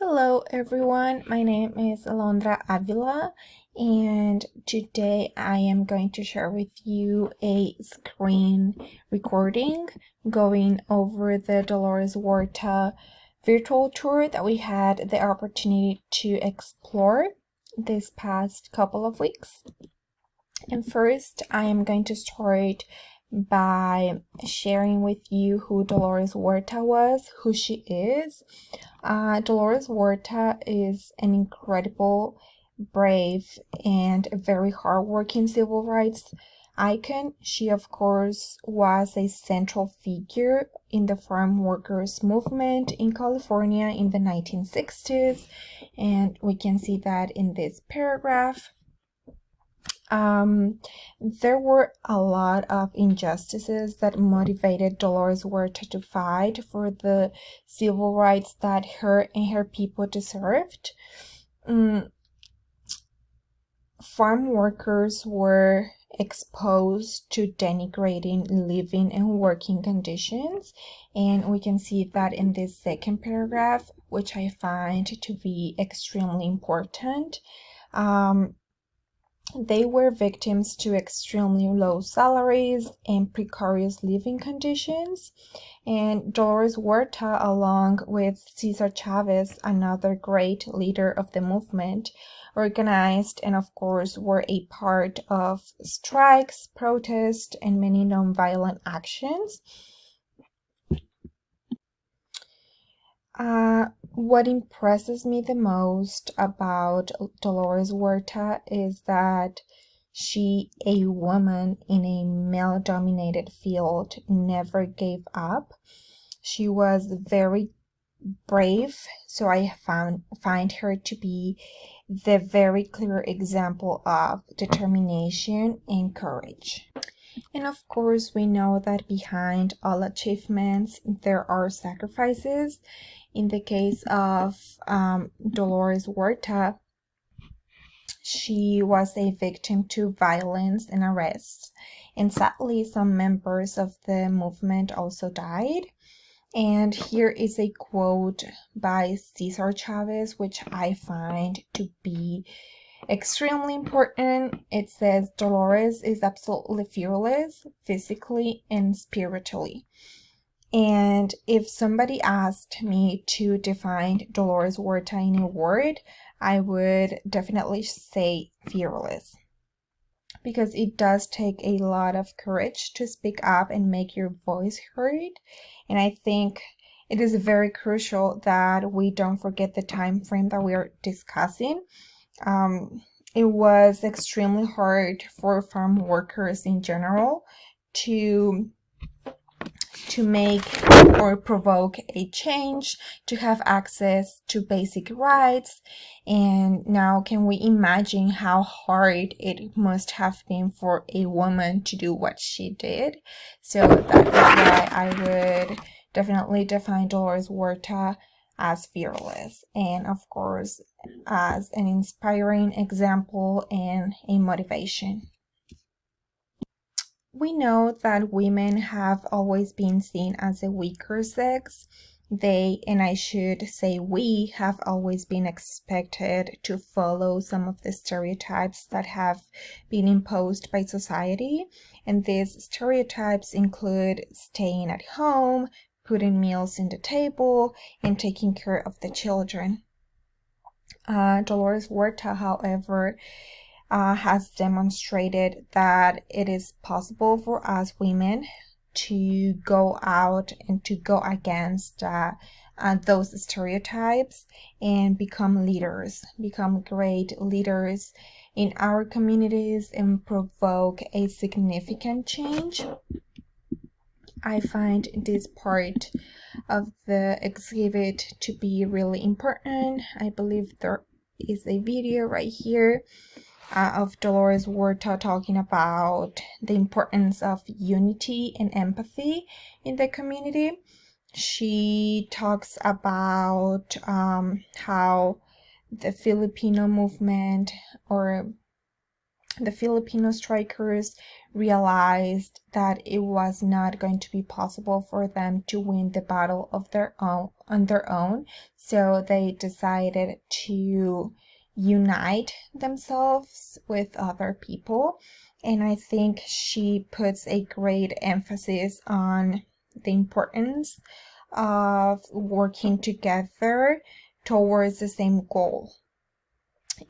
Hello everyone, my name is Alondra Avila and today I am going to share with you a screen recording going over the Dolores Huerta virtual tour that we had the opportunity to explore this past couple of weeks. And first, I am going to start by sharing with you who Dolores Huerta was, who she is. Dolores Huerta is an incredible, brave, and very hardworking civil rights icon. She, of course, was a central figure in the farm workers movement in California in the 1960s, and we can see that in this paragraph. There were a lot of injustices that motivated Dolores Huerta to fight for the civil rights that her and her people deserved. Farm workers were exposed to denigrating living and working conditions, and we can see that in this second paragraph, which I find to be extremely important. They were victims to extremely low salaries and precarious living conditions. And Dolores Huerta, along with Cesar Chavez, another great leader of the movement, organized and of course were a part of strikes, protests, and many nonviolent actions. What impresses me the most about Dolores Huerta is that she, a woman in a male-dominated field, never gave up. She was very brave, so I find her to be the very clear example of determination and courage. And of course, we know that behind all achievements, there are sacrifices. In the case of Dolores Huerta, she was a victim to violence and arrests. And sadly, some members of the movement also died. And here is a quote by Cesar Chavez, which I find to be extremely important. It says, Dolores is absolutely fearless, physically and spiritually. And if somebody asked me to define Dolores Huerta in a word, I would definitely say fearless. Because it does take a lot of courage to speak up and make your voice heard. And I think it is very crucial that we don't forget the time frame that we are discussing. It was extremely hard for farm workers in general to make or provoke a change, to have access to basic rights. And now can we imagine how hard it must have been for a woman to do what she did? So that is why I would definitely define Dolores Huerta as fearless, and of course as an inspiring example and a motivation. We know that women have always been seen as a weaker sex. They, and I should say we, have always been expected to follow some of the stereotypes that have been imposed by society. And these stereotypes include staying at home, putting meals in the table, and taking care of the children. Dolores Huerta, however, has demonstrated that it is possible for us women to go out and to go against those stereotypes and become leaders, become great leaders in our communities and provoke a significant change. I find this part of the exhibit to be really important. I believe there is a video right here of Dolores Huerta talking about the importance of unity and empathy in the community. She talks about how the Filipino movement, or the Filipino strikers realized that it was not going to be possible for them to win the battle of their own on their own, so they decided to unite themselves with other people. And I think she puts a great emphasis on the importance of working together towards the same goal.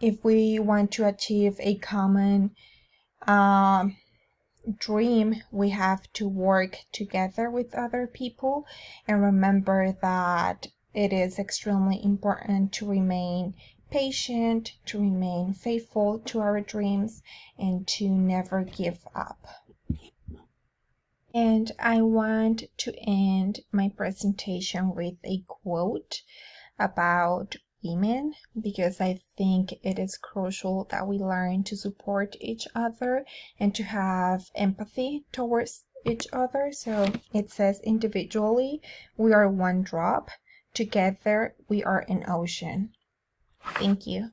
If we want to achieve a common dream, we have to work together with other people, and remember that it is extremely important to remain patient, to remain faithful to our dreams, and to never give up. And I want to end my presentation with a quote about women, because I think it is crucial that we learn to support each other and to have empathy towards each other. So it says, individually we are one drop, together we are an ocean. Thank you.